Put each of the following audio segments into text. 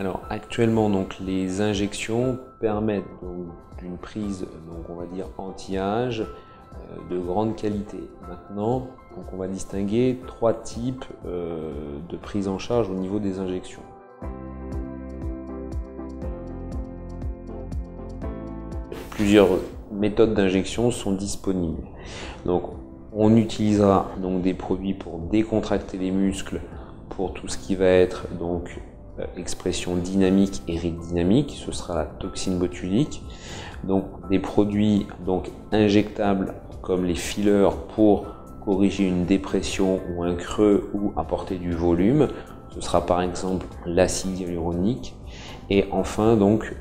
Alors actuellement, donc, les injections permettent d'une prise, on va dire anti-âge, de grande qualité. Maintenant, on va distinguer trois types de prise en charge au niveau des injections. Plusieurs méthodes d'injection sont disponibles. Donc, on utilisera donc des produits pour décontracter les muscles, pour tout ce qui va être expression dynamique et rythme dynamique, ce sera la toxine botulique. Donc des produits injectables comme les fillers pour corriger une dépression ou un creux ou apporter du volume, ce sera par exemple l'acide hyaluronique. Et enfin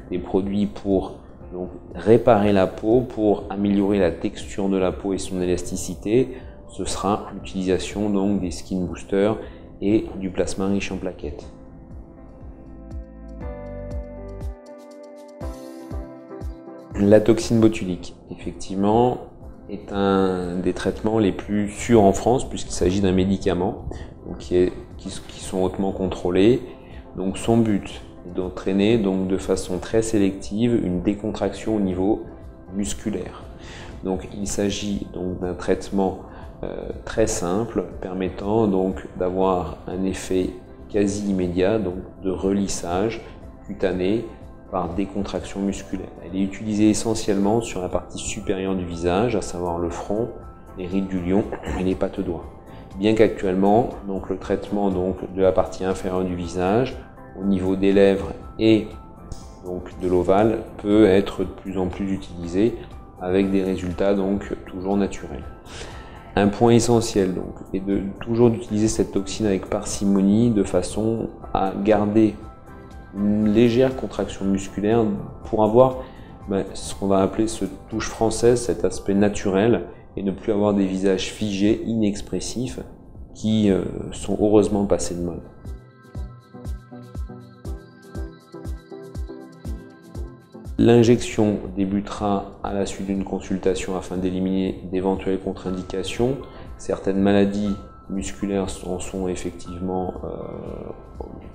des produits pour réparer la peau, pour améliorer la texture de la peau et son élasticité, ce sera l'utilisation des skin boosters et du plasma riche en plaquettes. La toxine botulique, effectivement, est un des traitements les plus sûrs en France puisqu'il s'agit d'un médicament qui sont hautement contrôlés. Donc son but est d'entraîner de façon très sélective une décontraction au niveau musculaire. Donc il s'agit d'un traitement très simple permettant d'avoir un effet quasi immédiat de relissage cutané par décontraction musculaire. Elle est utilisée essentiellement sur la partie supérieure du visage, à savoir le front, les rides du lion et les pattes doigts. Bien qu'actuellement, le traitement de la partie inférieure du visage, au niveau des lèvres et de l'ovale, peut être de plus en plus utilisé avec des résultats toujours naturels. Un point essentiel est de toujours d'utiliser cette toxine avec parcimonie de façon à garder une légère contraction musculaire pour avoir ce qu'on va appeler cette touche française, cet aspect naturel, et ne plus avoir des visages figés, inexpressifs, qui sont heureusement passés de mode. L'injection débutera à la suite d'une consultation afin d'éliminer d'éventuelles contre-indications. Certaines maladies musculaires en sont effectivement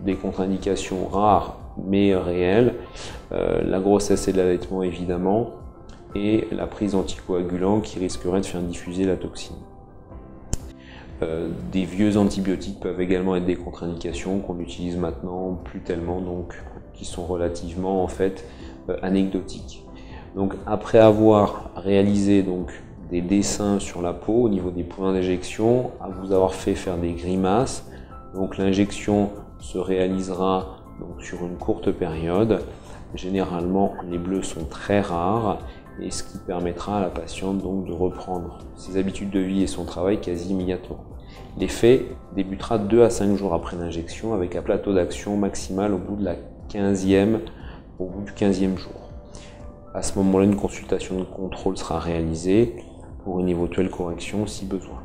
des contre-indications rares mais réelles. La grossesse et l'allaitement évidemment, et la prise d'anticoagulants qui risquerait de faire diffuser la toxine. Des vieux antibiotiques peuvent également être des contre-indications qu'on utilise maintenant plus tellement, qui sont relativement anecdotiques. Après avoir réalisé des dessins sur la peau au niveau des points d'injection, à vous avoir fait faire des grimaces, l'injection se réalisera sur une courte période. Généralement, les bleus sont très rares, et ce qui permettra à la patiente de reprendre ses habitudes de vie et son travail quasi immédiatement. L'effet débutera 2 à 5 jours après l'injection avec un plateau d'action maximal au bout du 15e jour. À ce moment-là, une consultation de contrôle sera réalisée pour une éventuelle correction si besoin.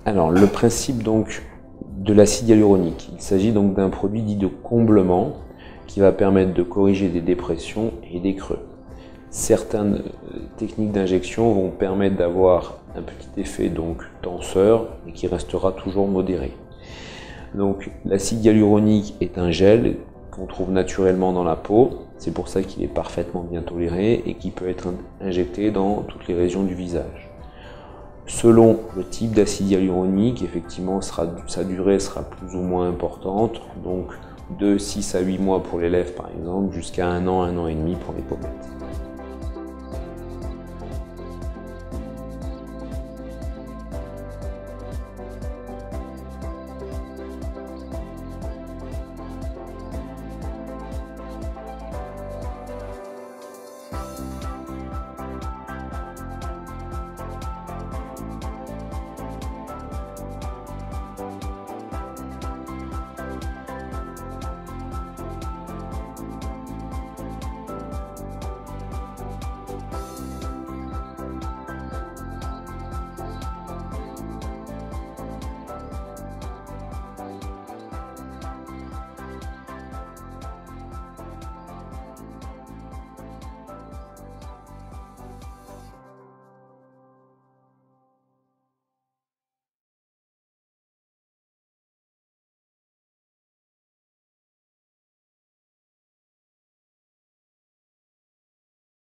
Alors, le principe de l'acide hyaluronique, il s'agit d'un produit dit de comblement qui va permettre de corriger des dépressions et des creux. Certaines techniques d'injection vont permettre d'avoir un petit effet tenseur et qui restera toujours modéré. L'acide hyaluronique est un gel qu'on trouve naturellement dans la peau, c'est pour ça qu'il est parfaitement bien toléré et qui peut être injecté dans toutes les régions du visage. Selon le type d'acide hyaluronique, effectivement, sa durée sera plus ou moins importante, de 6 à 8 mois pour les lèvres par exemple, jusqu'à 1 an et demi pour les pommettes.